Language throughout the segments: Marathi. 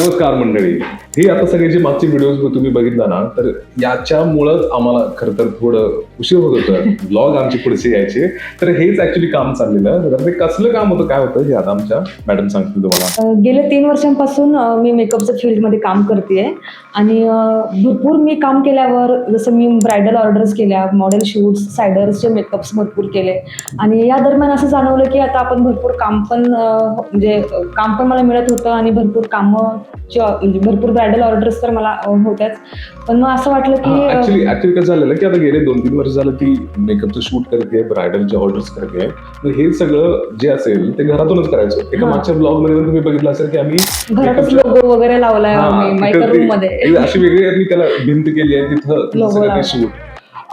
नमस्कार मंडळी. ही आता सगळे जे मागचे व्हिडिओज तुम्ही बघितला ना, तर याच्यामुळंच आम्हाला खरं तर थोडं उशीर होत होतं. ब्लॉग आमचे पुढचे यायचे. तर हेच ऍक्च्युली काम चाललेलं. तर ते कसलं काम होतं, काय होतं हे आता आमच्या मॅडम सांगतील तुम्हाला. गेल्या 3 वर्षांपासून मी मेकअपच्या फील्डमध्ये काम करते आणि भरपूर मी काम केल्यावर जसं मी ब्रायडल ऑर्डर्स केल्या, मॉडेल शूट्स, सायडर्सचे मेकअप्स भरपूर केले आणि या दरम्यान असं जाणवलं की आता आपण भरपूर काम पण म्हणजे काम पण मला मिळत होतं आणि भरपूर कामं म्हणजे भरपूर ब्रायडल ऑर्डर्स तर मला होत्याच. पण मग असं वाटलं की ऍक्च्युली कसं झालेलं की आता गेले 2-3 वर्ष झालं ती मेकअपचं शूट करते, ब्रायडलचे ऑर्डर्स करते. तर हे सगळं जे असेल ते घरातूनच करायचं. एका मागच्या ब्लॉग मध्ये तुम्ही बघितलं असेल की आम्ही घरातच लोगो वगैरे लावलाय मी माझ्या रूम मध्ये. अशी वेगळी आम्ही त्याला भिंत केली आहे तिथं Logo सगळं लावला. ते शूट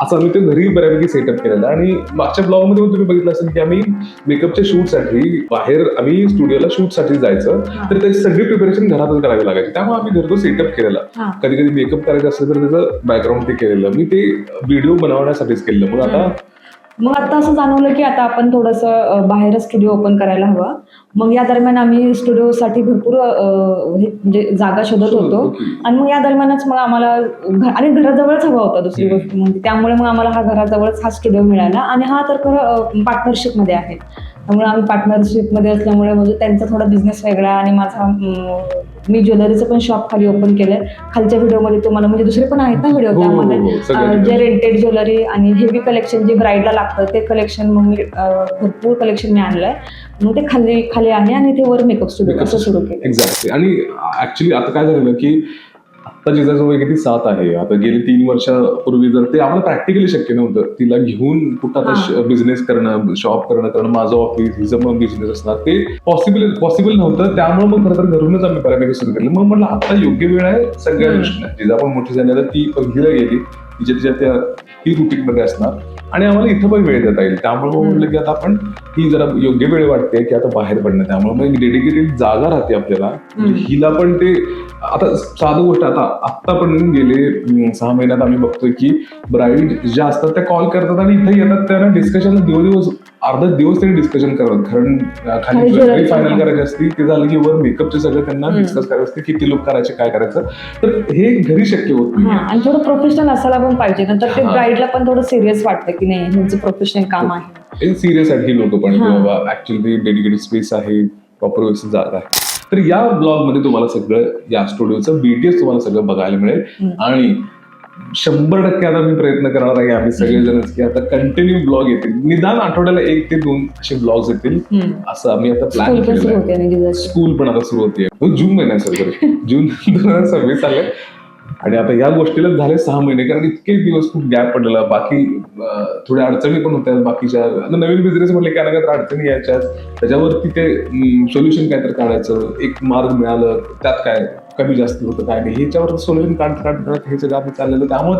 असं आम्ही ते घरी बऱ्यापैकी सेटअप केलेलं. आणि मागच्या ब्लॉग मध्ये तुम्ही बघितलं असेल की आम्ही मेकअपच्या शूटसाठी बाहेर आम्ही स्टुडिओला शूटसाठी जायचं. तर त्याची सगळी प्रिपरेशन घरातच करावी लागायची. त्यामुळे आम्ही घरचं सेटअप केलेला. कधी कधी मेकअप करायचं असेल तर त्याचं बॅकग्राऊंड ते केलेलं. मी ते व्हिडिओ बनवण्यासाठीच केलेलं. मग आता असं जाणवलं की आता आपण थोडंसं बाहेरच स्टुडिओ ओपन करायला हवा. मग या दरम्यान आम्ही स्टुडिओसाठी भरपूर म्हणजे जागा शोधत होतो आणि मग या दरम्यानच मग आम्हाला आणि घराजवळच हवा होता दुसरी गोष्ट म्हणजे. त्यामुळे मग आम्हाला हा घराजवळच हा स्टुडिओ मिळाला आणि हा तर खरं पार्टनरशिपमध्ये आहे. त्यामुळे आम्ही पार्टनरशिपमध्ये असल्यामुळे म्हणजे त्यांचा थोडा बिझनेस वेगळा आणि माझा मी ज्वेलरीचं पण शॉप खाली ओपन केलंय. खालच्या व्हिडिओमध्ये तुम्हाला म्हणजे दुसरे पण आहेत ना व्हिडिओ त्यामध्ये जे रेंटेड ज्वेलरी आणि हेवी कलेक्शन जे ब्राईडला लागतं ते कलेक्शन मग मी भरपूर कलेक्शन मी आणलंय. मग ते खाली खाली आहे आणि ते वर मेकअप स्टुडिओ असं सुरू केलं. एक्झॅक्टली. आणि ऍक्च्युली आता काय झालं की आता जिजाजवळ किती साथ आहे. आता गेली 3 वर्षापूर्वी जर ते आम्हाला प्रॅक्टिकली शक्य नव्हतं तिला घेऊन कुठं आता बिझनेस करणं, शॉप करणं माझं ऑफिस हिचं मग बिझनेस असणार ते पॉसिबल नव्हतं. त्यामुळे मग खरं तर घरूनच आम्ही बऱ्यापैकी सुरू केलं. मग म्हटलं आता योग्य वेळ आहे सगळ्या दृष्टीने. जिजा पण मोठी झाली तर ती पहिलीला गेली, तिच्या ती रुटीन मध्ये असणार आणि आम्हाला इथं पण वेळ देता येईल. त्यामुळे मग म्हटलं की आता आपण ही जरा योग्य वेळ वाटते की आता बाहेर पडणं. त्यामुळे मग डेडिकेटेड जागा राहते आपल्याला. हिला पण ते आता साधी गोष्ट आता पण गेले 6 महिन्यात आम्ही बघतोय की ब्राईड ज्या असतात त्या कॉल करतात आणि इथे येतात. त्यांना डिस्कशनला दिवस अर्धा दिवस त्यांनी डिस्कशन करतात. कारण खाली ज्वेलरी फायनल करायची असती, ते झालं की वर मेकअपचे सगळं त्यांना डिस्कस करायचं असते, किती लुक करायचे, काय करायचं. तर हे घरी शक्य होत नाही. आणि थोडं प्रोफेशनल असायला पण पाहिजे. नंतर ते ब्राईडला पण थोडं सिरियस वाटतं की नाही ह्यांचं प्रोफेशनल काम आहे. सिरियस आहेत ही लोक पण बाबा ऍक्च्युअली डेडिकेटेड स्पेस आहे, प्रॉपर व्यवस्थित जागा आहे. तर या ब्लॉग मध्ये तुम्हाला सगळं या स्टुडिओचं बीटीएस तुम्हाला सगळं बघायला मिळेल. आणि 100% आता मी प्रयत्न करणार आहे आम्ही सगळेजणच की आता कंटिन्यू ब्लॉग येतील. निदान आठवड्याला 1 ते 2 असे ब्लॉग्स येतील असं आम्ही आता प्लॅन केलेलं. स्कूल पण आता सुरू होते. जून महिन्यात सॉरी जून 2026 आले. आणि आता या गोष्टीला झाले 6 महिने. कारण इतके दिवस खूप गॅप पडलेला. बाकी थोड्या अडचणी पण होत्या बाकीच्या. आता नवीन बिझनेस म्हटले काय ना काय अडचणी यायच्या. त्याच्यावरती ते सोल्युशन काय तर काढायचं. एक मार्ग मिळालं त्यात काय कमी जास्त होतं काय नाही ह्याच्यावर सोल्युशन काढत हे सगळं आम्ही चाललेलं. त्यामुळे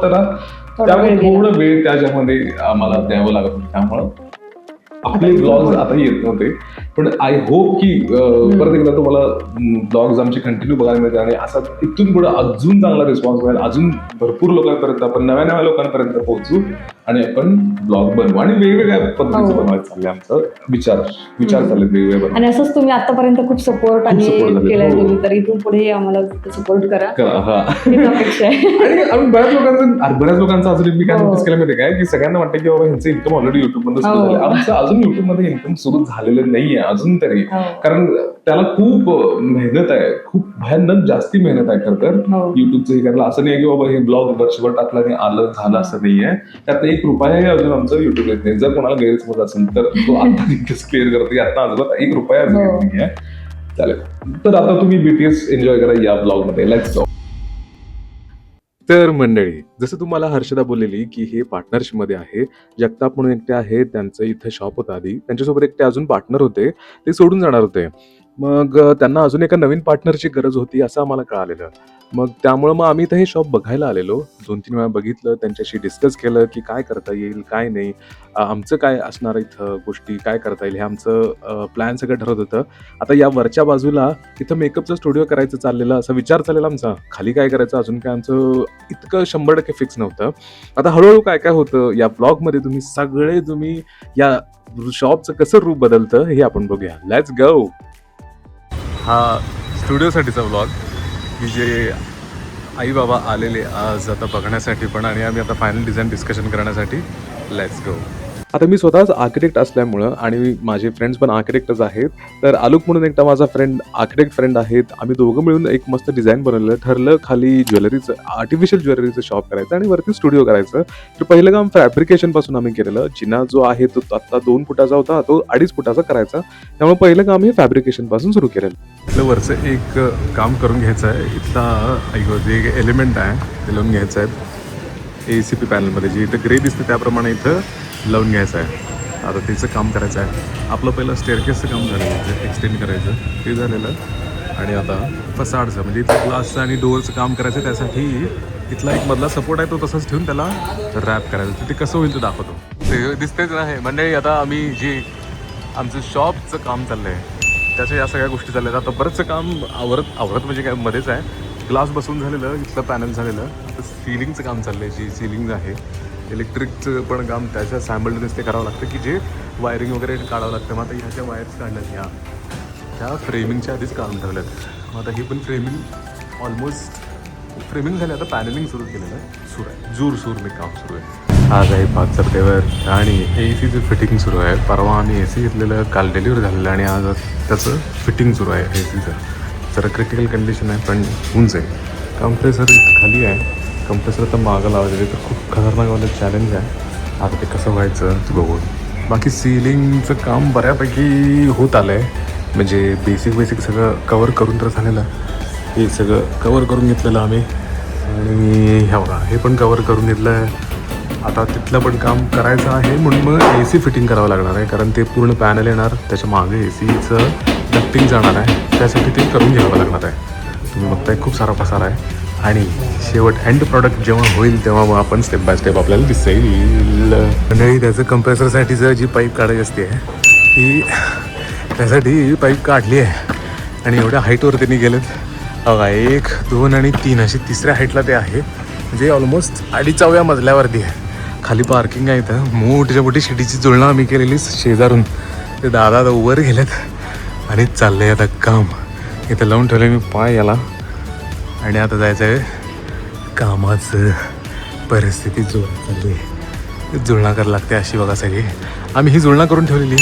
त्यामुळे थोडं वेळ त्याच्यामध्ये आम्हाला द्यावं लागत होतं. त्यामुळं आपले ब्लॉग्स आता येत नव्हते. पण आय होप की परत एकदा तुम्हाला ब्लॉग्स आमचे कंटिन्यू बघायला मिळते आणि असा इथून पुढे अजून चांगला रिस्पॉन्स मिळेल. अजून भरपूर लोकांपर्यंत आपण नव्या लोकांपर्यंत पोहोचू आणि आपण ब्लॉग बनवू आणि वेगवेगळ्या पद्धतीचं बनवायचं चाललंय. आमचं विचार चालले वेगवेगळे. आणि असंच तुम्ही आतापर्यंत खूप सपोर्ट आणि केलाय तुम्ही, तर इथून पुढे आम्हाला सपोर्ट करा. अपेक्षा आहे. आणि आम्ही बऱ्याच लोकांचं अजून मी काय नोटीस केलं माहिती काय की सगळ्यांना वाटतं की बाबा ह्यांचं इन्कम ऑलरेडी युट्यूब मध्ये सुरू झालं. आमचं अजून युट्यूब मध्ये इन्कम सुरू झालेलं नाहीये अजून तरी. कारण त्याला खूप मेहनत आहे, खूप भयानक जास्ती मेहनत आहे खरं तर युट्यूबचं हे करायला. असं नाही की बाबा हे ब्लॉग वर्षभर टाकला आणि आलं झालं असं नाहीये. त्यात 1 रुपयाही अजून आमचं युट्यूब येत नाही. जर कोणाला गैरसमज असेल तर तो आता क्लिअर करतो की आता अजिबात 1 रुपया अजून येत नाहीये. चालेल. तर आता तुम्ही बीटीएस एन्जॉय करा या ब्लॉग मध्ये. Let's go. तर मंडळी, जसं तुम्हाला हर्षदा बोललेली की हे पार्टनरशिप मध्ये आहे. जगताप म्हणून एकटे आहेत, त्यांचं इथे शॉप होतं आधी. त्यांच्यासोबत एकटे अजून पार्टनर होते, ते सोडून जाणार होते. मग त्यांना अजून एका नवीन पार्टनरची गरज होती असं आम्हाला कळालेलं. मग त्यामुळे मग आम्ही इथं हे शॉप बघायला आलेलो. 2-3 वेळा बघितलं, त्यांच्याशी डिस्कस केलं की काय करता येईल काय नाही, आमचं काय असणार इथं गोष्टी, काय करता येईल हे आमचं प्लॅन सगळं ठरत होतं. आता या वरच्या बाजूला इथं मेकअपचं स्टुडिओ करायचं चाललेलं, असा विचार चाललेला आमचा. खाली काय करायचं अजून काय आमचं इतकं 100% फिक्स नव्हतं. आता हळूहळू काय काय होतं या ब्लॉगमध्ये तुम्ही या शॉपचं कसं रूप बदलतं हे आपण बघूया. Let's go. हा स्टुडिओसाठीचा ब्लॉग. की जे आई बाबा आलेले आज आता बघण्यासाठी पण, आणि आम्ही आता फायनल डिझाईन डिस्कशन करण्यासाठी लेट्स गो. आता मी स्वतःच आर्किटेक्ट असल्यामुळं आणि माझे फ्रेंड्स पण आर्किटेक्टच आहेत, तर आलोक म्हणून एकटा माझा फ्रेंड आर्किटेक्ट फ्रेंड आहेत. आम्ही दोघं मिळून एक मस्त डिझाईन बनवलेलं ठरलं. खाली ज्वेलरीचं आर्टिफिशियल ज्वेलरीचं शॉप करायचं आणि वरती स्टुडिओ करायचं. तर पहिलं काम फॅब्रिकेशन पासून आम्ही केलेलं. जिना जो आहे तो आता 2 फुटाचा होता, तो 2.5 फुटाचा करायचा. त्यामुळे पहिलं काम हे फॅब्रिकेशन पासून सुरू केलेलं. इथलं वरचं एक काम करून घ्यायचं आहे. इथला जे एलिमेंट आहे ते लावून घ्यायचं आहे ACP पॅनलमध्ये. जे इथं ग्रे दिसते त्याप्रमाणे इथं लावून घ्यायचं आहे. आता त्याचं काम करायचं आहे. आपलं पहिलं स्टेअरकेसचं काम झालं, एक्सटेंड करायचं ते झालेलं. आणि आता फसाडचं म्हणजे इथलं ग्लासचं आणि डोअरचं काम करायचं. त्यासाठी इथला एक मधला सपोर्ट आहे तो तसंच ठेवून त्याला रॅप करायचं. ते कसं होईल ते दाखवतो. ते दिसतेच नाही मंडळी. आता आम्ही जे आमचं शॉपचं काम चाललं आहे त्याच्या या सगळ्या गोष्टी चालल्या आहेत. आता बरंचसं काम आवरत म्हणजे काय मध्येच आहे. ग्लास बसून झालेलं, इथलं पॅनल झालेलं. आता सिलिंगचं काम चाललं आहे. जी सिलिंग आहे इलेक्ट्रिकचं पण काम त्याच्या सॅम्बल्डनेस ते करावं लागतं की जे वायरिंग वगैरे काढावं लागतं. मग आता ह्याच्या वायर्स काढल्यात त्या फ्रेमिंगच्या आधीच काम ठेवल्यात. मग आता ही पण फ्रेमिंग ऑलमोस्ट फ्रेमिंग झाली. आता पॅनलिंग सुरू केलेलं आहे. सूर मी काम सुरू आहे. आज आहे 5 सप्टेंबर आणि ACचं फिटिंग सुरू आहे. परवा आम्ही AC घेतलेलं, काल डिलिव्हर झालेलं आणि आज त्याचं फिटिंग सुरू आहे. ACचं जरा क्रिटिकल कंडिशन आहे पण होऊन जाईल. कम्प्रेसर इथं खाली आहे. कम्प्रेसर तर मागं लावायचं तर खूप खतरनाकवालं चॅलेंज आहे. आता ते कसं व्हायचं बघून. बाकी सिलिंगचं काम बऱ्यापैकी होत आलं आहे. म्हणजे बेसिक सगळं कवर करून तर झालेलं. हे सगळं कवर करून घेतलेलं आम्ही. आणि ह्या बघा हे पण कवर करून घेतलं आहे. आता तिथलं पण काम करायचं आहे म्हणून मग AC फिटिंग करावं लागणार आहे. कारण ते पूर्ण पॅनल येणार, त्याच्या मागे ACचं डक्टिंग जाणार आहे. त्यासाठी ते करून घ्यावं लागणार आहे. तुम्ही बघताय खूप सारा पसारा आहे. आणि शेवट एंड प्रॉडक्ट जेव्हा होईल तेव्हा मग आपण स्टेप बाय स्टेप आपल्याला दिसेल. आणि त्याचं कंप्रेसरसाठीचं जी पाईप काढायची असते ही त्यासाठी पाईप काढली आहे. आणि एवढ्या हाईटवर त्यांनी गेलेत बघा. 1, 2 आणि 3 अशी 3ऱ्या हाईटला ते आहे. म्हणजे ऑलमोस्ट 2.5व्या मजल्यावरती आहे. खाली पार्किंग आहे. इथं मोठी शिडीची जुळणा आम्ही केलेली शेजारून. ते दादा वर गेलेत आणि चाललंय आता काम. इथं लावून ठेवलं मी पाय याला. आणि आता जायचं आहे कामाचं. परिस्थिती चालली आहे. जुळणा करायला लागते अशी बघा सगळी. आम्ही ही जुळणा करून ठेवलेली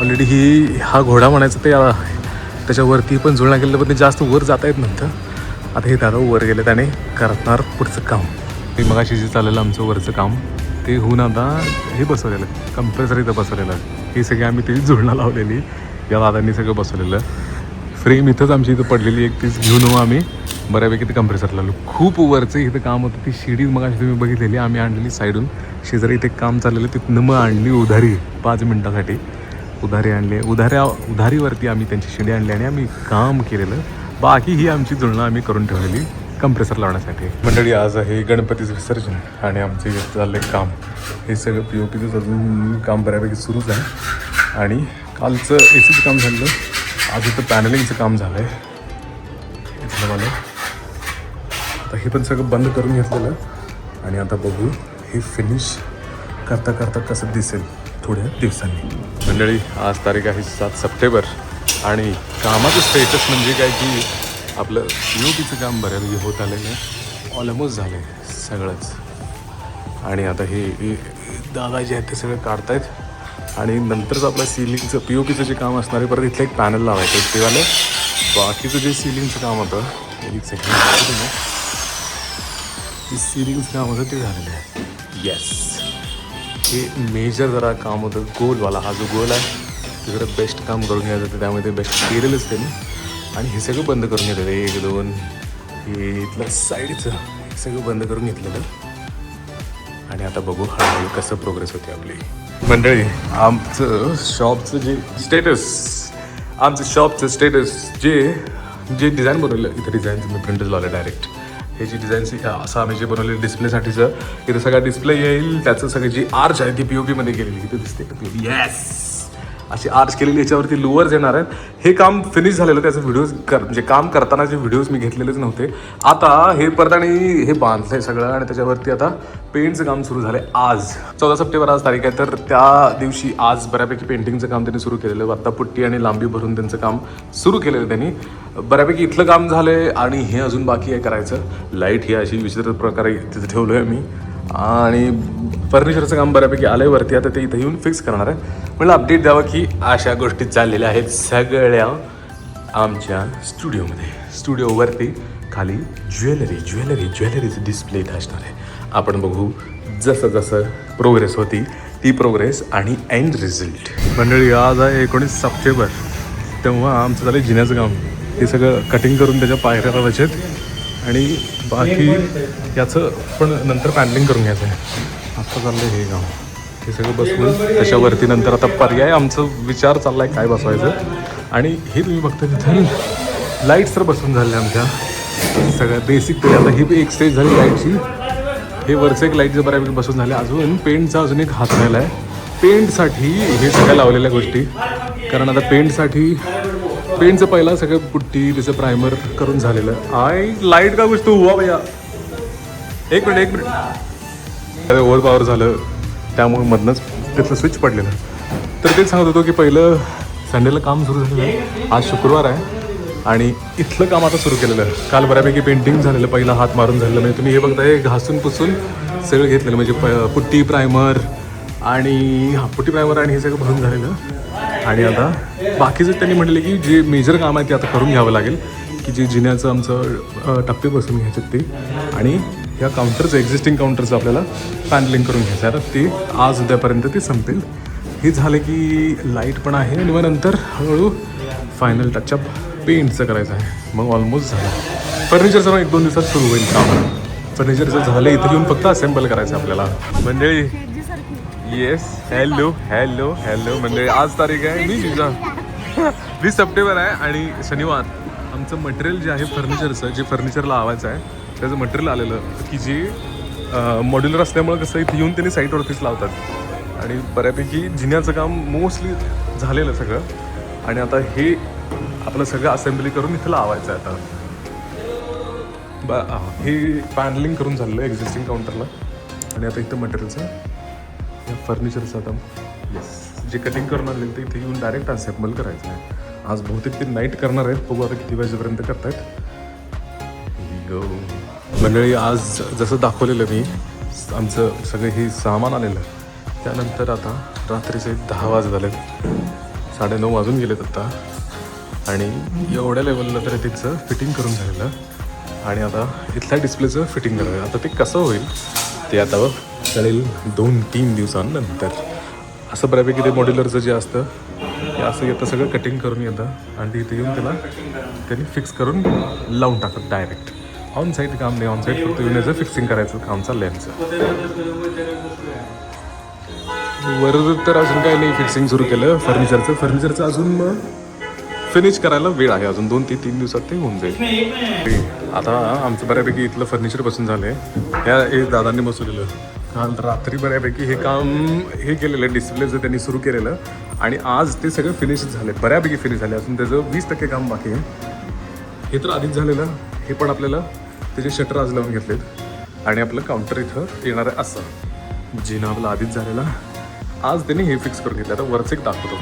ऑलरेडी. हा घोडा म्हणायचं ते त्याच्यावरती पण जुळणा केलेलं पण ते जास्त वर जाता येत नव्हतं. आता हे दादा वर गेलेत आणि करणार पुढचं काम. हे मगाशी जे चाललेलं आमचं वरचं काम ते होऊन आता हे बसवलेलं कंप्रेसर इथं बसवलेलं. ही सगळी आम्ही ती जुळणा लावलेली या दादांनी सगळं बसवलेलं. फ्रेम इथंच आमची इथं पडलेली एक तीच घेऊन आम्ही बऱ्यापैकी ते कंप्रेसर लावलो. खूप वरचं इथं काम होतं. ती शिडी मगाशी तुम्ही बघितलेली आम्ही आणलेली साईडून. शेजारी इथे काम चाललेलं तिथनं मग आणली उधारी 5 मिनटासाठी. उधारी आणली. उधारीवरती आम्ही त्यांची शिडी आणली आणि आम्ही काम केलेलं. बाकी ही आमची जुळणं आम्ही करून ठेवलेली कंप्रेसर लावण्यासाठी. मंडळी आज आहे गणपतीचं विसर्जन आणि आमचं इथं चाललं काम. हे सगळं POPचं अजून काम बऱ्यापैकी सुरूच आहे. आणि कालचं ACचं काम झालं. आज इथं पॅनलिंगचं काम झालं आहे. इथलं मला आता हे पण सगळं बंद करून घेतलेलं. आणि आता बघू हे फिनिश करता कसं दिसेल थोड्या दिवसांनी. मंडळी आज तारीख आहे 7 सप्टेंबर आणि कामाचं स्टेटस म्हणजे काय की आपलं POPचं काम बऱ्यापैकी होत आलेलं आहे. ऑलमोस्ट झालं आहे सगळंच. आणि आता हे दादा जे आहेत ते सगळं काढतायत. आणि नंतरच आपलं सिलिंगचं POPचं जे काम असणार आहे. परत इथलं एक पॅनल लावायचं ते वालं. बाकीचं जे सिलिंगचं काम होतं एक सेकंड सिलिंगचं काम होतं ते झालेलं आहे. येस हे मेजर जरा काम होतं गोलवाला. हा जो गोल आहे ते जरा बेस्ट काम करून घ्यायचं होतं. त्यामुळे ते बेस्ट केलेलंच त्यांनी. आणि हे सगळं बंद करून घेतलेलं 1, 2 हे इथलं साईडचं हे सगळं बंद करून घेतलेलं. आणि आता बघू हळूहळू कसं प्रोग्रेस होते आपली. मंडळी आमचं शॉपचं जे डिझाईन बनवलं इथं डिझाईनचं मी प्रिंटच लावलं डायरेक्ट. हे जी डिझाईनची असं आम्ही जे बनवलेलं डिस्प्लेसाठीचं इथं सगळा डिस्प्ले येईल. त्याचं सगळी जी आर्च आहे ती POPमध्ये गेलेली इथं दिसते का POP. येस अशी आर्च केलेली, याच्यावरती लुअर्स येणार आहेत. हे काम फिनिश झालेलं, त्याचे व्हिडिओज म्हणजे काम करतानाचे व्हिडिओज मी घेतलेलेच नव्हते. आता हे परत आणि हे बांधलंय सगळं आणि त्याच्यावरती आता पेंटचं काम सुरू झालंय. आज 14 सप्टेंबर आज तारीख आहे, तर त्या दिवशी आज बऱ्यापैकी पेंटिंगचं काम त्यांनी सुरू केलेलं. आता पुट्टी आणि लांबी भरून त्यांचं काम सुरू केलेलं त्यांनी. बऱ्यापैकी इथलं काम झालंय आणि हे अजून बाकी आहे करायचं. लाईट ही अशी विचित्र प्रकारे तिथे ठेवलोय मी आणि फर्निचरचं काम बऱ्यापैकी आलंय वरती. आता ते इथं येऊन फिक्स करणार आहे. मला अपडेट द्यावं की अशा गोष्टी चाललेल्या आहेत सगळ्या आमच्या स्टुडिओमध्ये. स्टुडिओवरती खाली ज्वेलरीचं डिस्प्ले असणार आहे. आपण बघू जसं जसं प्रोग्रेस होती ती प्रोग्रेस आणि एंड रिझल्ट. मंडळी आज आहे 19 सप्टेंबर. तेव्हा आमचं झालं जिन्याचं काम. हे सगळं कटिंग करून त्याच्या पायऱ्या लावायचे आणि बाकी याचं पण नंतर पॅनलिंग करून घ्यायचं आहे. आता चाललं हे काम, हे सगळं बसवून त्याच्यावरती नंतर आता पर्याय आमचं विचार चालला आहे काय बसवायचं. आणि हे तुम्ही बघता तिथं लाईट्स तर बसून झाले आमच्या सगळ्या बेसिक. तरी आता ही एक स्टेज झाली लाईटची. हे वरचं एक लाईट जे बऱ्यापैकी बसून झाले. अजून पेंटचा अजून एक हात राहिला आहे. पेंटसाठी हे सगळ्या लावलेल्या गोष्टी, कारण आता पेंटचं पहिला सगळं पुट्टी त्याचं प्रायमर करून झालेलं. लाईट का गोष्ट हुआ भैया, एक मिनिट ओव्हर पॉवर झालं त्यामुळे मधनंच त्याचं स्विच पडलेलं. तर तेच सांगत होतो की पहिलं संडेला काम सुरू झालेलं आहे. आज शुक्रवार आहे आणि इथलं काम आता सुरू केलेलं. काल बऱ्यापैकी पेंटिंग झालेलं, पहिला हात मारून झालेलं. म्हणजे तुम्ही हे बघताय घासून पुसून सगळं घेतलेलं, म्हणजे पुट्टी प्रायमर आणि पुट्टी प्रायमर आणि हे सगळं भरून झालेलं. आणि आता बाकीचं त्यांनी म्हटलं की जे मेजर काम आहे ते आता करून घ्यावं लागेल, की जे जिन्याचं आमचं टप्पे बसून घ्यायचे ते आणि या काउंटरचं एक्झिस्टिंग काउंटरचं आपल्याला पॅनलिंग करून घ्यायचं आहे. ते आज उद्यापर्यंत ते संपेल. हे झालं की लाईट पण आहे आणि मग नंतर हळूहळू फायनल टचअप पेंटचं करायचं आहे. मग ऑलमोस्ट झालं. फर्निचरचं मग 1-2 दिवसात सुरू होईल काम. फर्निचरचं झालं, इथं येऊन फक्त असेंबल करायचं आपल्याला. मंडळी येस, हॅलो मंडळी, आज तारीख आहे 20 सप्टेंबर आहे आणि शनिवार. आमचं मटेरियल जे आहे फर्निचरचं, जे फर्निचरला लावायचं आहे त्याचं मटेरियल आलेलं, की जे मॉड्युलर असल्यामुळं कसं इथे येऊन त्यांनी साईटवरतीच लावतात. आणि बऱ्यापैकी जिन्याचं काम मोस्टली झालेलं सगळं. आणि आता हे आपलं सगळं असेंब्ली करून इथं लावायचं आहे. आता हे पॅनलिंग करून झालेलं आहे एक्झिस्टिंग काउंटरला. आणि आता इथं मटेरियलचं या फर्निचरचं आता येस जे कटिंग करून आले ते इथे येऊन डायरेक्ट असेंबल करायचं आहे. आज बहुतेक ते नाईट करणार आहेत, बघू आता किती वाजेपर्यंत करतायत. मंडळी आज जसं दाखवलेलं मी आमचं सगळं हे सामान आलेलं, त्यानंतर आता रात्रीचे 10 वाजत झाले, 9:30 वाजून गेलेत आता. आणि एवढ्या लेवलला तरी तिचं फिटिंग करून झालेलं. आणि आता इथल्या डिस्प्लेचं फिटिंग करायचं. आता ते कसं होईल ते आता कळेल 2-3 दिवसांनंतर. असं बऱ्यापैकी ते मॉड्युलरचं जे असतं ते असं येतं, सगळं कटिंग करून येतं आणि ते इथे येऊन त्याला त्यांनी फिक्स करून लावून टाकतात डायरेक्ट. ऑन साईट काम नाही, ऑन साईट फक्त येऊन याचं फिक्सिंग करायचं काम चाललं आहे आमचं. वर तर अजून काही नाही फिक्सिंग सुरू केलं फर्निचरचं अजून मग फिनिश करायला वेळ आहे. अजून 2-3 दिवसात ते होऊन जाईल. आता आमचं बऱ्यापैकी इथलं फर्निचर बसून झालं आहे. या दादांनी बसवलेलं काल रात्री बऱ्यापैकी हे काम हे केलेलं डिस्प्लेचं त्यांनी सुरू केलेलं. आणि आज ते सगळं फिनिश झाले, बऱ्यापैकी फिनिश झाले. अजून त्याचं 20% काम बाकी आहे. हे तर आधीच झालेलं, हे पण आपल्याला त्याचे शटर आज लावून घेतलेत. आणि आपलं काउंटर इथं येणार आहे असं. जिना आपला आधीच झालेला, आज त्यांनी हे फिक्स करून घेतलं. आता वरचं एक दाखवतो.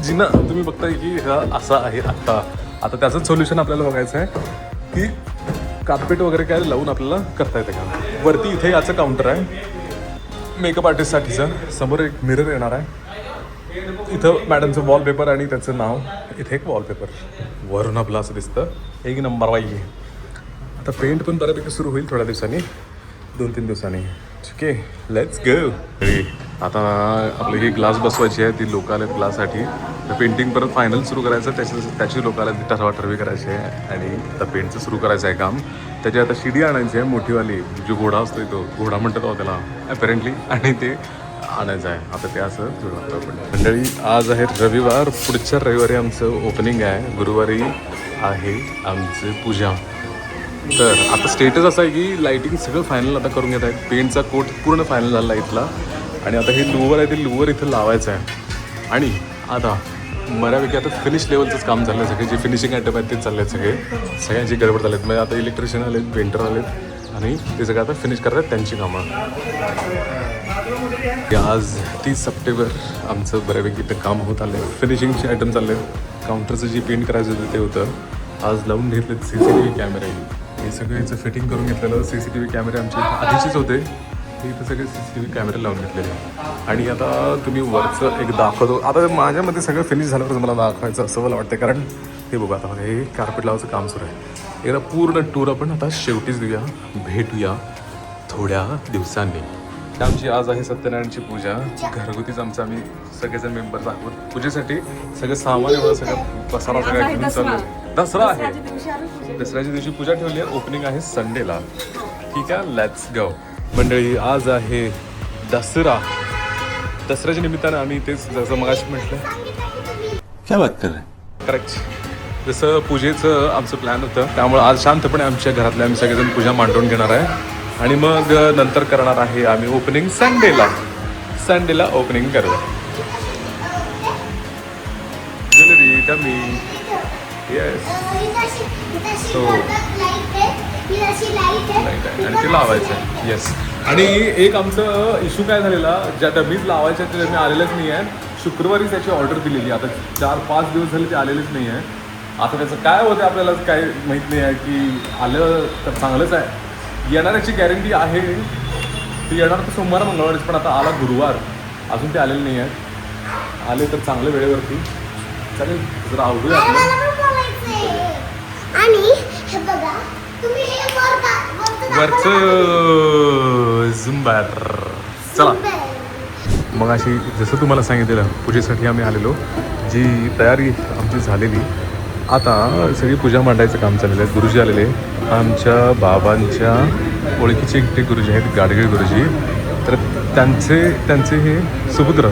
जिना तुम्ही बघताय की हा असा आहे आता त्याचं सोल्युशन आपल्याला बघायचं आहे की कार्पेट वगैरे काय लावून आपल्याला करता येतं का. वरती इथे याचं काउंटर आहे मेकअप आर्टिस्टसाठीचं. समोर एक मिरर येणार आहे. इथं मॅडमचं वॉलपेपर आणि त्याचं नाव. इथे एक वॉलपेपर वरून आपलं असं दिसतं. एक नंबर वाई. आता पेंट पण बऱ्यापैकी सुरू होईल थोड्या दिवसांनी, 2-3 दिवसांनी. ठीक आहे, लेट्स गो. आता आपली ही ग्लास बसवायची आहे, ती लोक आले ग्लाससाठी. पेंटिंग परत फायनल सुरू करायचं, त्याची लोक आले ती ठरवाठरवी करायची आहे. आणि आता पेंटचं सुरू करायचं आहे काम. त्याची आता शिडी आणायची आहे मोठीवाली, जो घोडा असतो तो घोडा म्हणतात त्याला ॲपेरेंटली, आणि ते आणायचं आहे. आता ते असं सुरू होतं. आपण मंडळी आज आहे रविवार, पुढच्या रविवारी आमचं ओपनिंग आहे, गुरुवारी आहे आमचं पूजा. तर आता स्टेटस असं आहे की लाईटिंग सगळं फायनल आता करून घेत आहे. पेंटचा कोट पूर्ण फायनल झाला इथला. आणि आता हे लुवर आहे ते लुवर इथं लावायचं आहे. आणि आता बऱ्यापैकी आता फिनिश लेवलचंच काम झालं सगळे जे फिनिशिंग आयटम आहेत तेच चालले आहेत सगळ्यांची गडबड झालेत म्हणजे आता इलेक्ट्रिशियन आलेत पेंटर आलेत आणि ते सगळं आता फिनिश करतात त्यांची कामं. आज 30 सप्टेंबर आमचं बऱ्यापैकी इथं काम होत आलं आहे फिनिशिंगचे आयटम चालले आहेत काउंटरचं जे पेंट करायचं होतं ते होतं आज लावून घेतलेत CCTV कॅमेरे हे सगळं याचं फिटिंग करून घेतलेलं CCTV कॅमेरे आमचे आधीचेच होते ते इथं सगळे CCTV कॅमेरे लावून घेतलेले आणि आता तुम्ही वरचं एक दाखवतो आता माझ्यामध्ये सगळं फिनिश झाल्यावर मला दाखवायचं असं मला वाटतं कारण हे बघा आता हे कार्पेट लावायचं काम सुरू आहे एकदा पूर्ण टूर आपण आता शेवटीच देऊया भेटूया थोड्या दिवसांनी. आमची आज आहे सत्यनारायणची पूजा घरगुतीच आमचं आम्ही सगळेजण मेंबर्स आहोत पूजेसाठी सगळं सामान एवढं सगळं पसारा सगळं घेऊन चालू दसरा आहे दसऱ्याच्या दिवशी पूजा ठेवली आहे ओपनिंग आहे संडेला. ठीक आहे लेट्स गो मंडळी आज आहे दसरा दसऱ्याच्या निमित्तानं आम्ही तेच जसं मगाशी म्हटलं क्या बात कर रहे हैं? करेक्ट जसं पूजेचं आमचं प्लॅन होतं त्यामुळे आज शांतपणे आमच्या घरातले आम्ही सगळेजण पूजा मांडून घेणार आहे आणि मग नंतर करणार आहे आम्ही ओपनिंग संडेला ओपनिंग करू ज्वेलरी डमी येस सो आणि ते लावायचं आहे येस आणि एक आमचं इश्यू काय झालेला ज्या डमीज लावायच्या ते डमी आलेलेच नाही आहे शुक्रवारी त्याची ऑर्डर दिलेली आता 4-5 दिवस झाले ते आलेलेच नाही आहे आता त्याचं काय होतं आपल्याला काय माहीत नाही आहे की आलं तर चांगलंच आहे येणाऱ्याची गॅरंटी आहे ते येणार तर सोमवार मंगळवारीच पण आता आला गुरुवार अजून ते आलेले नाही आहेत आले तर चांगलं वेळेवरती चालेल जरा आवडूया वरचं झुंबार चला मग अशी जसं तुम्हाला सांगितलेलं पूजेसाठी आम्ही आलेलो जी तयारी आमची झालेली आता सगळी पूजा मांडायचं काम चाललेलं आहे गुरुजी आलेले आमच्या बाबांच्या ओळखीचे एकटे गुरुजी आहेत गाडगे गुरुजी तर त्यांचे हे सुपुत्र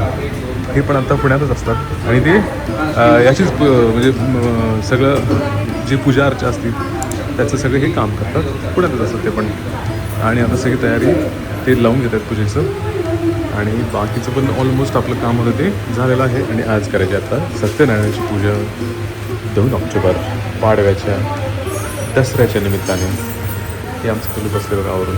हे पण आता पुण्यातच असतात आणि ते याचीच म्हणजे सगळं जे पूजा अर्चा असतील त्याचं सगळं हे काम करतात पुण्यातच असतात ते पण आणि आता सगळी तयारी ते लावून घेतात पूजेचं आणि बाकीचं पण ऑलमोस्ट आपलं काम होतं ते झालेलं आहे आणि आज करायचे आता सत्यनारायणाची पूजा 2 ऑक्टोबर पाडव्याच्या दसऱ्याच्या निमित्ताने हे आमचं तुम्ही बसलेलं गावावरून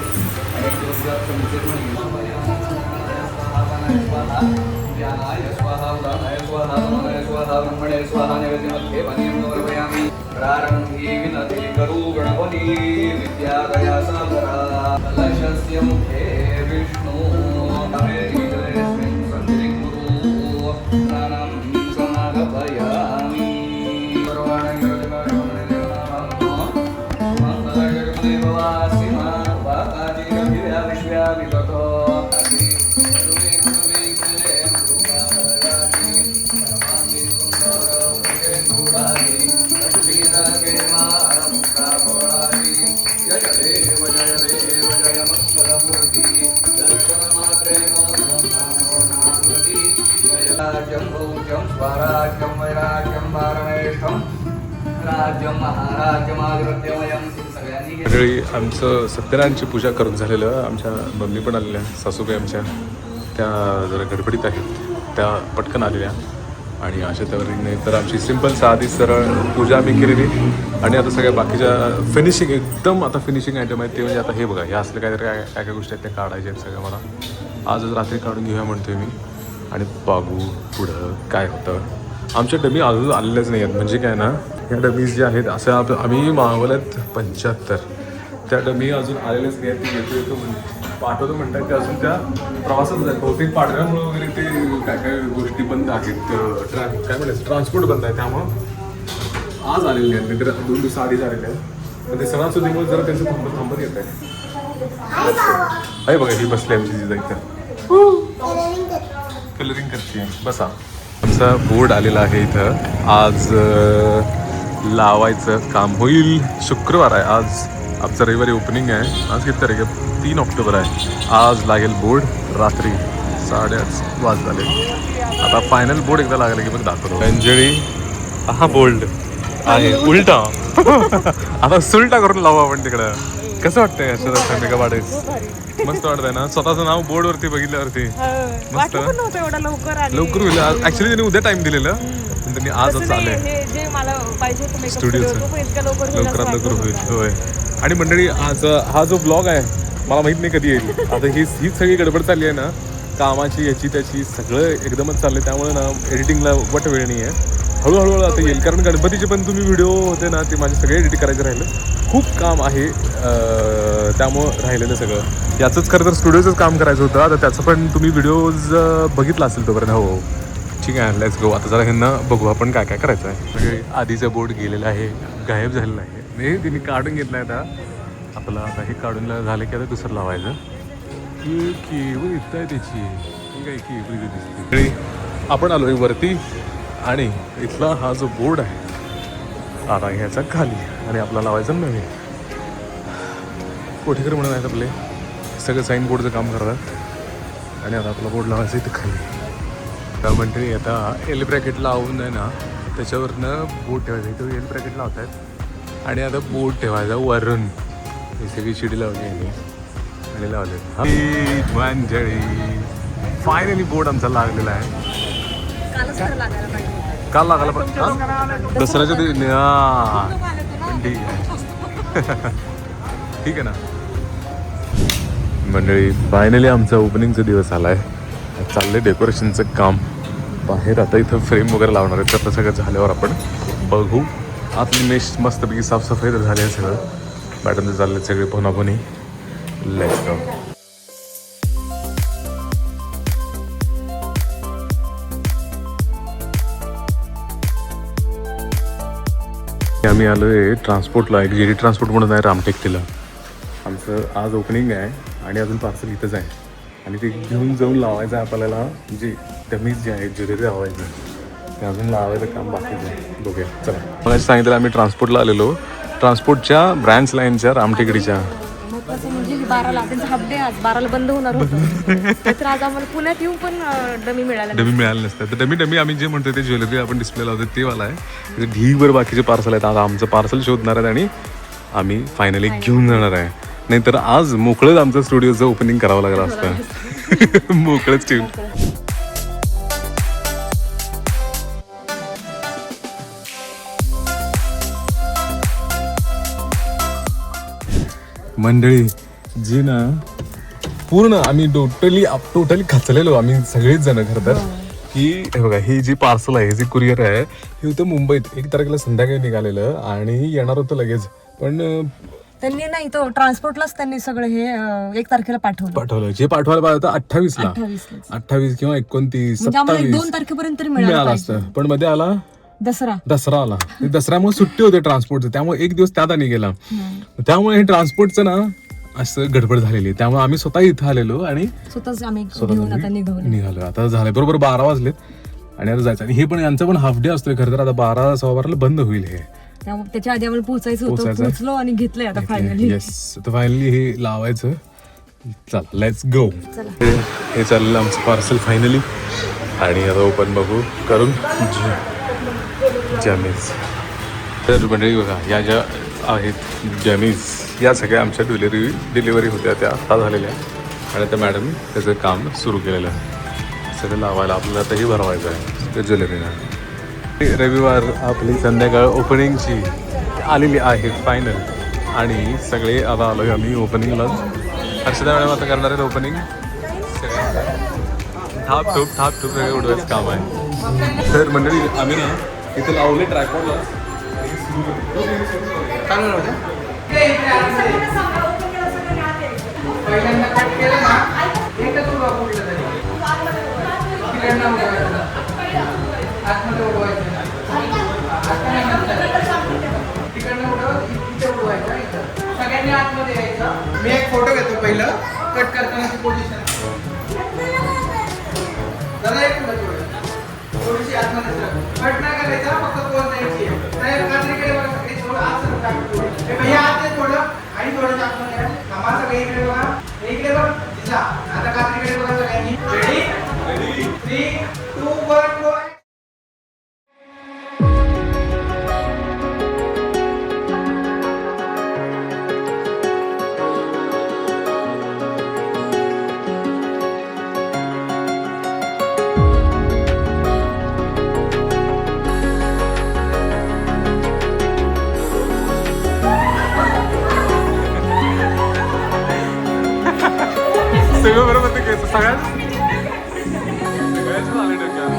मंडळी आमचं सत्यनारायणची पूजा करून झालेलं आमच्या मम्मी पण आलेल्या सासूबाई आमच्या त्या जरा गडबडीत आहेत त्या पटकन आलेल्या आणि अशा तऱ्हेने तर आमची सिंपल साधी सरळ पूजा आम्ही केलेली आणि आता सगळ्या बाकीच्या फिनिशिंग एकदम आता फिनिशिंग आयटम आहेत ते म्हणजे आता हे बघा हे असले काहीतरी काय काय गोष्टी आहेत त्या काढायच्या आहेत सगळ्या मला आजच रात्री काढून घेऊया म्हणतोय मी आणि बघू पुढं काय होतं आमच्या डमी अजून आलेल्याच नाही आहेत म्हणजे काय ना ह्या डमीज ज्या आहेत असं आम्ही मागवल्यात 75 त्या डमी अजून आलेल्याच नाही आहेत ते येतो पाठवतो म्हणतात ते अजून त्या प्रवासात आहेत बहुतेक पाठव्यामुळं वगैरे ते काय काय गोष्टी बंद आहेत काय म्हणायचं ट्रान्सपोर्ट बंद आहे त्यामुळं आज आलेले आहेत नाहीतर 2 दिवस आधीच आलेले आहेत तर ते सणासुदीमुळे जरा त्यांचं थांबत येत आहे बघा ही बसली आमची जिजा इथं कलरिंग करते बसा आमचा बोर्ड आलेला आहे इथं आज लावायचं काम होईल शुक्रवार आहे आज आमचं रविवारी ओपनिंग आहे आज किती तारीख आहे 3 ऑक्टोबर आहे आज लागेल बोर्ड रात्री 8:30 वाजले आता फायनल बोर्ड एकदा लागला की मग दाखवतो अंजळी हा बोल्ड आहे उलटा आता सुलटा करून लावू आपण तिकडं कसं वाटतंय हर्षदा चंद्रिका वाडे? मस्त वाटतंय ना, स्वतःचं नाव बोर्ड वरती बघितल्यावरती. मस्त एवढा लवकर होईल. ऍक्च्युली त्यांनी उद्या टाइम दिलेलं पण त्यांनी आजच आले. जे मला पाहिजे होतं स्टुडिओचं लवकरात लवकर होईल. होय. आणि मंडळी हा जो ब्लॉग आहे मला माहित नाही कधी येईल. आता हीच सगळी गडबड चालली आहे ना, कामाची याची त्याची सगळं एकदमच चाललंय, त्यामुळे ना एडिटिंगला वट वेळ नाही आहे. हळूहळू आता येईल, कारण गणपतीचे पण तुम्ही व्हिडिओ होते ना ते माझे सगळे एडिट करायचे राहिलं. खूप काम आहे त्यामुळं राहिलेलं सगळं. याचंच खरं तर स्टुडिओचंच काम करायचं होतं. आता त्याचं पण तुम्ही व्हिडिओज बघितला असेल तोपर्यंत. हो ठीक आहे, लेट्स गो. आता जरा ह्यांना बघू आपण काय काय करायचं आहे. म्हणजे आधीचा बोर्ड गेलेला आहे, गायब झालेला आहे. हे तिने काढून घेतलं आहे आता आपलं. आता हे काढून झालं की आता दुसरं लावायचं. केबल इथं आहे त्याची, ही काय केबल इथे दिसते. आपण आलो आहे वरती आणि इथला हा जो बोर्ड आहे आता ह्याचा खाली आणि आपला लावायचा नव्हे. कोठेकर म्हणून आहेत आपले सगळं साईन बोर्डचं काम करतात आणि आता आपला बोर्ड लावायचा इथं खाली. त्या म्हणते आता एल ब्रॅकेट लावून आहे ना त्याच्यावरनं बोर्ड ठेवायचं. इथं एल ब्रॅकेट लावत आहेत आणि आता बोर्ड ठेवायचा वरून. ही सगळी शिडी लावली आहे आणि लावले. फायनली बोर्ड आमचा लागलेला आहे. काल लागायला पण दसऱ्याच्या दिवशी ठीक आहे ना. मंडळी फायनली आमचा ओपनिंगचा दिवस आला आहे. चाललंय डेकोरेशनचं काम बाहेर. आता इथं फ्रेम वगैरे लावणार आहे. तर सगळं झाल्यावर आपण बघू. आतली मेश मस्तपैकी साफसफाई तर झाली आहे सगळं. मॅडम तर चालले सगळे पोनापोनी. Let's go. आम्ही आलो आहे ट्रान्सपोर्टला. एक जेडी ट्रान्सपोर्ट म्हणून आहे रामटेकडीला. आमचं आज ओपनिंग आहे आणि अजून पार्सल इथंच आहे आणि ते घेऊन जाऊन लावायचं आहे आपल्याला. जे डमीज जे आहेत ज्वेलरी लावायचं ते अजून लावायचं काम बाकीचं आहे. बघूया चला. मला सांगितलं आम्ही ट्रान्सपोर्टला आलेलो. ट्रान्सपोर्टच्या ब्रँच लाईनच्या रामटेकडीच्या. महत्वाचं म्हणजे 12ला त्यांचा हाफ डे आज 12ला बंद होणार होतं. तर आज आम्हाला पुण्यात येऊन पण डमी मिळाले नसतात. तर डमी आम्ही जे म्हणतो ते ज्वेलरी आपण डिस्प्ले लावतो ते वाला आहे. तिथे ढीगभर बाकीचे पार्सल आहेत. आता आमचं पार्सल शोधणार आहेत आणि आम्ही फायनली घेऊन जाणार आहे. नाहीतर आज मोकळंच आमचं स्टुडिओचं ओपनिंग करावं लागलं असतं. मोकळंच ठेवून. मंडळी जी ना पूर्ण आम्ही टोटली खचलेलो आम्ही सगळेच जण खरं तर. की हे बघा ही जी पार्सल आहे, जी कुरिअर आहे, हे होतं मुंबईत 1 तारखेला संध्याकाळी निघालेलं आणि येणार होतं लगेच. पण त्यांनी नाही तो ट्रान्सपोर्टलाच त्यांनी सगळं हे 1 तारखेला पाठवलं. जे पाठवायला पाहिजे होतं 28ला 28 किंवा 29 27 2 तारखेपर्यंत मिळालं असतं. पण मध्ये आला दसरा आला. दसऱ्यामुळे सुट्टी होते ट्रान्सपोर्टचं, त्यामुळे 1 दिवस त्यात आणि गेला. त्यामुळे हे ट्रान्सपोर्टचं ना असं गडबड झालेली. त्यामुळे आम्ही स्वतः इथं आलेलो आणि स्वतःच निघालो. आता झालंय बरोबर 12 वाजलेत आणि आता जायचं. आणि हे पण यांचा पण हाफ डे असतोय खरं तर. आता 12 सव्वा 12ला बंद होईल हे. त्याच्या आधी आम्हाला पोहोचायचं होतं. पोहोचलो आणि घेतलंय आता फायनली. येस, आता फायनली हे लावायचं. चला लेट्स गो. हे चाललेलं आमचं पार्सल फायनली आणि आता ओपन बघू करून जॅमीज. तर मंडळी बघा या ज्या आहेत जॅमीज या सगळ्या आमच्या डिलिव्हरी होत्या त्या आता झालेल्या आणि त्या मॅडम त्याचं काम सुरू केलेलं आहे. सगळं लावायला आपल्याला आताही भरवायचं आहे ज्वेलरीनं. रविवार आपली संध्याकाळ ओपनिंगची आलेली आहे फायनल आणि सगळे आता आलो आहे आम्ही ओपनिंगला. हर्षदा मॅडम आता करणार आहेत ओपनिंग. थाप ठूप सगळे उडवायचं काम आहे. तर मंडळी आम्ही ना इथे लावले ट्रायपॉडला. मी एक फोटो घेतो पहिलं कट करतानाची पोझिशन. दादा एक मिनिट थोडीशी आतमध्ये कट नाही करायचा, फक्त पोज द्यायची. कात्रीकडे बघा सगळी थोडं आत सरक टाकतो. हे भैया आत थोडं आणि थोडं आतमध्ये थांबा. सगळे इकडे बघा, इकडे बघ दिसा. आता कात्रीकडे बघा सगळ्यांनी. रेडी 3 2 1 गो. सगळं बरोबर ते सगळ्याच झाले डोक्यात.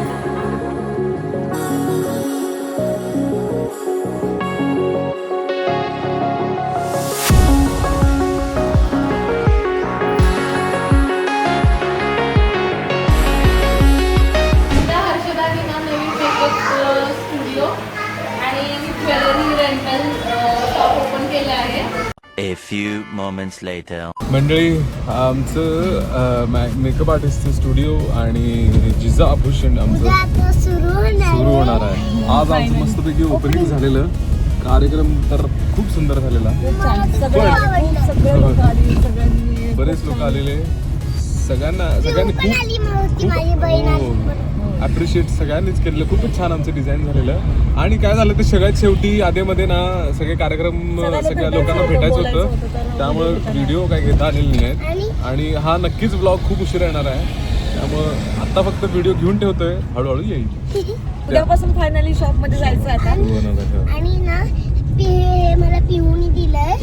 हर्षदानी ना नवीन मेकअप स्टुडिओ आणि ज्वेलरी रेंटल शॉप ओपन केलं आहे. A few moments later. मंडळी आमचं मेकअप आर्टिस्टचं स्टुडिओ आणि जिजा आभूषण आमचं सुरू होणार आहे. आज आमचं मस्तपैकी ओपनिंग झालेलं. कार्यक्रम तर खूप सुंदर झालेला. बरेच लोक आलेले. सगळ्यांनी खूप अप्रिशिएट सगळ्यांनीच केलेलं. खूपच छान आमचं डिझाईन झालेलं. आणि काय झालं ते सगळ्यात शेवटी आधेमध्ये ना सगळे कार्यक्रम सगळ्या लोकांना भेटायचं होतं. त्यामुळं व्हिडिओ काय घेता आलेले नाही आहेत. आणि हा नक्कीच ब्लॉग खूप उशीर येणार आहे. त्यामुळं आता फक्त व्हिडिओ घेऊन ठेवतोय, हळूहळू येईल. उद्यापासून फायनली शॉप मध्ये जायचं आता. आणि ना मला पिऊनी दिलंय.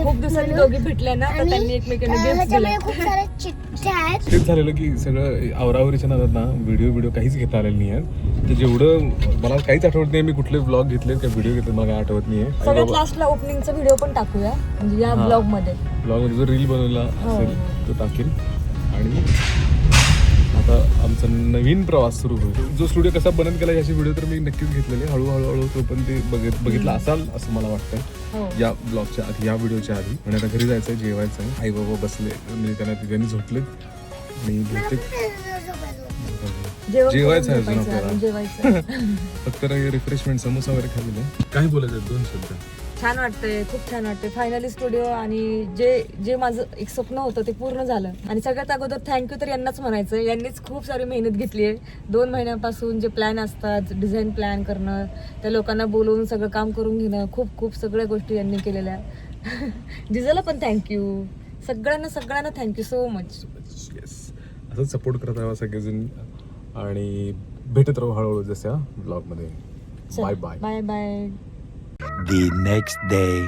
खूप दिवसांनी दोघी भेटल्या ना तर त्यांनी एकमेकांना गिफ्ट दिले. ह्याच्यामध्ये खूप सारे चिठ्ठ्या आहेत. तेच झालेलं की सगळं आवरावरीच्या नादात ना व्हिडिओ काहीच घेता आलेलं नाही आहे. तर जेवढं मला काहीच आठवत नाही मी कुठले ब्लॉग घेतले का व्हिडिओ घेतले मला काही आठवत नाही आहे. सगळ्यात लास्टला ओपनिंगचा व्हिडिओ पण टाकूया म्हणजे या ब्लॉग मध्ये. ब्लॉगमध्ये जो रील बनवला असेल तो टाकेल. आणि आता आमचा नवीन प्रवास सुरू होईल. जो स्टुडिओ कसा बनत गेला याचे व्हिडिओ तर मी नक्कीच घेतलेले. हळूहळू तो पण ते बघितला असाल असं मला वाटतं या ब्लॉगच्या आधी, या व्हिडिओच्या आधी. आणि आता घरी जायचं आहे, जेवायचं आहे. आई बाबा बसले म्हणजे त्यांना तिघांनी झोपलेत आणि बहुतेक जेवायचं आहे अजून आपल्याला. फक्त रिफ्रेशमेंट समोसा वगैरे खाल्लेलं. काय बोलायचं 2 शब्द. छान वाटतंय, खूप छान वाटतंय. फायनली स्टुडिओ आणि जे माझं एक स्वप्न होतं ते पूर्ण झालं. आणि सगळ्यात अगोदर थँक्यू तर यांनाच म्हणायचं. यांनीच खूप सारी मेहनत घेतली आहे. 2 महिन्यापासून जे प्लॅन असतात, डिझाईन प्लॅन करणं, त्या लोकांना बोलवून सगळं काम करून घेणं, खूप सगळ्या गोष्टी यांनी केलेल्या. जिजाला पण थँक्यू. सगळ्यांना थँक्यू सो मच. येस, असंच सपोर्ट करत राहा सगळेजण. आणि भेटत राहू हळूहळू जसं ब्लॉगमध्ये. Bye bye. Bye bye. The next day.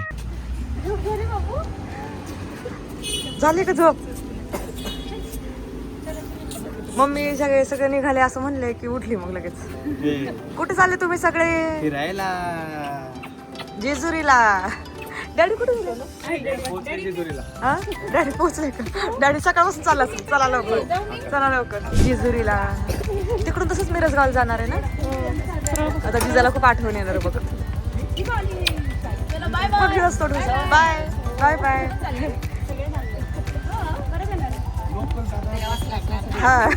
झाली का झोप? मम्मी सगळे निघाले असं म्हणले की उठली मग लगेच. कुठे चालले तुम्ही सगळे? फिरायला जेजुरीला. डॅडी कुठे गेले? जेजुरीला. हा डॅडी पोहोचले का? डॅडी सकाळपासून चालला असेल. चला लवकर जेजुरीला. तिकडून तसंच मिरजगावला जाणार आहे ना. आता जिजाला खूप आठवण येणार बघ. Bye bye bye. हा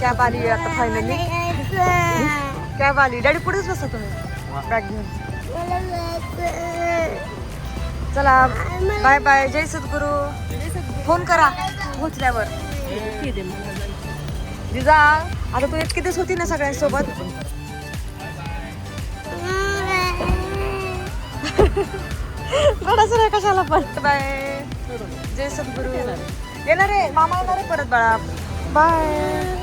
कॅब आली आता फायनली. कॅब आली. डॅडी पुढेच बसा तुम्ही बॅग घेऊन. चला बाय बाय. जय सद्गुरू. फोन करा पोहोचल्यावर. जिजा आता तू इतके दिवस होती ना सगळ्यांसोबत. रडायचं नाही कशाला पण. बाय. जय सद्गुरू. येणार आहे मामा येणार आहे परत बाळा. बाय.